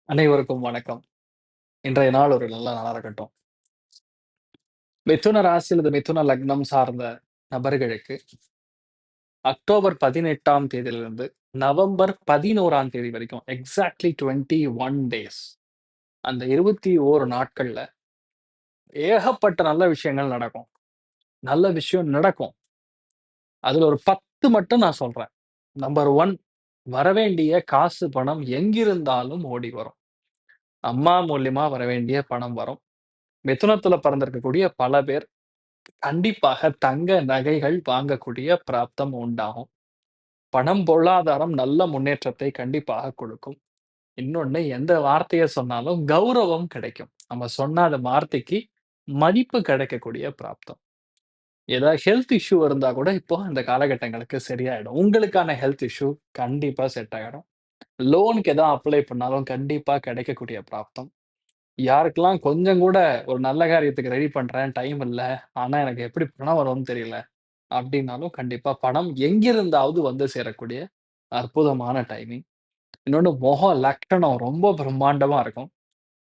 அனைவருக்கும் வணக்கம். இன்றைய நாள் ஒரு நல்ல நாளா இருக்கட்டும். மிதுன ராசி அல்லது மிதுன லக்னம் சார்ந்த நபர்களுக்கு அக்டோபர் 18ஆம் தேதியிலிருந்து நவம்பர் 11ஆம் தேதி வரைக்கும் எக்ஸாக்ட்லி 21 டேஸ். அந்த 21 நாட்கள்ல ஏகப்பட்ட நல்ல விஷயங்கள் நடக்கும். நல்ல விஷயம் நடக்கும். அதுல ஒரு 10 மட்டும் நான் சொல்றேன். நம்பர் 1, வரவேண்டிய காசு, பணம் எங்கிருந்தாலும் ஓடி வரும். அம்மா மூலியமா வரவேண்டிய பணம் வரும். மிதுனத்துல பிறந்திருக்கக்கூடிய பல பேர் கண்டிப்பாக தங்க நகைகள் வாங்கக்கூடிய பிராப்தம் உண்டாகும். பணம், பொருளாதாரம் நல்ல முன்னேற்றத்தை கண்டிப்பாக கொடுக்கும். இன்னொன்னு எந்த வார்த்தைய சொன்னாலும் கௌரவம் கிடைக்கும். நம்ம சொன்ன அந்த வார்த்தைக்கு மதிப்பு கிடைக்கக்கூடிய பிராப்தம். ஏதாவது ஹெல்த் இஷ்யூ இருந்தா கூட இப்போ இந்த காலகட்டங்களுக்கு சரியாயிடும். உங்களுக்கான ஹெல்த் இஷ்யூ கண்டிப்பா செட் ஆயிடும். லோனுக்கு எதாவது அப்ளை பண்ணாலும் கண்டிப்பா கிடைக்கக்கூடிய பிராப்தம். யாருக்கெல்லாம் கொஞ்சம் கூட ஒரு நல்ல காரியத்துக்கு ரெடி பண்றேன், டைம் இல்ல. ஆனா எனக்கு எப்படி பணம் வரும்னு தெரியல. அப்டின்னாலும் கண்டிப்பா பணம் எங்கிருந்தாவது வந்து சேரக்கூடிய அற்புதமான டைமிங். இன்னொன்னு முகம் லக்ஷணம் ரொம்ப பிரம்மாண்டமா இருக்கும்.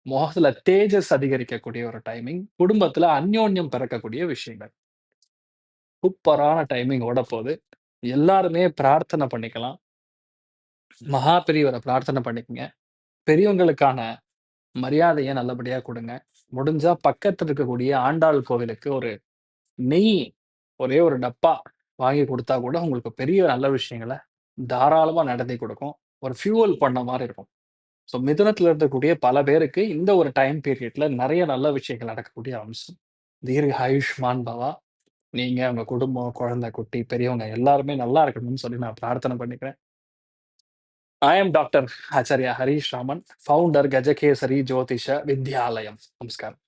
முகத்துல தேஜஸ் அதிகரிக்கக்கூடிய ஒரு டைமிங். குடும்பத்துல அந்யோன்யம் பிறக்கக்கூடிய விஷயங்கள். சூப்பரான டைமிங் ஓடப்போது. எல்லாருமே பிரார்த்தனை பண்ணிக்கலாம். மகா பெரியவர பிரார்த்தனை பண்ணிக்கங்க. பெரியவங்களுக்கான மரியாதைய நல்லபடியா குடுங்க. முடிஞ்சா பக்கத்துல இருக்கக்கூடிய ஆண்டாள் கோவிலுக்கு ஒரு நெய் ஒரே ஒரு டப்பா வாங்கி குடுத்தா கூட உங்களுக்கு பெரிய நல்ல விஷயங்கள தாராளமா நடத்தி குடுக்கும். ஒரு ஃபியூவல் பண்ண மாரி இருக்கும். ஸோ மிதுனத்தில இருக்கக்கூடிய பல பேருக்கு இந்த ஒரு டைம் பீரியட்ல நெறைய நல்ல விஷயங்கள் நடக்கக்கூடிய அம்சம். தீர்க்க ஆயுஷ்மான் பவா. நீங்க, உங்க குடும்பம், குழந்தை, குட்டி, பெரியவங்க எல்லாருமே நல்லா இருக்கணும்னு சொல்லி நான் பிரார்த்தனை பண்ணிக்கிறேன். I am doctor Acharya Harish Raman, founder Gajakesari Jyothisha Vidyalayam. நமஸ்காரம்.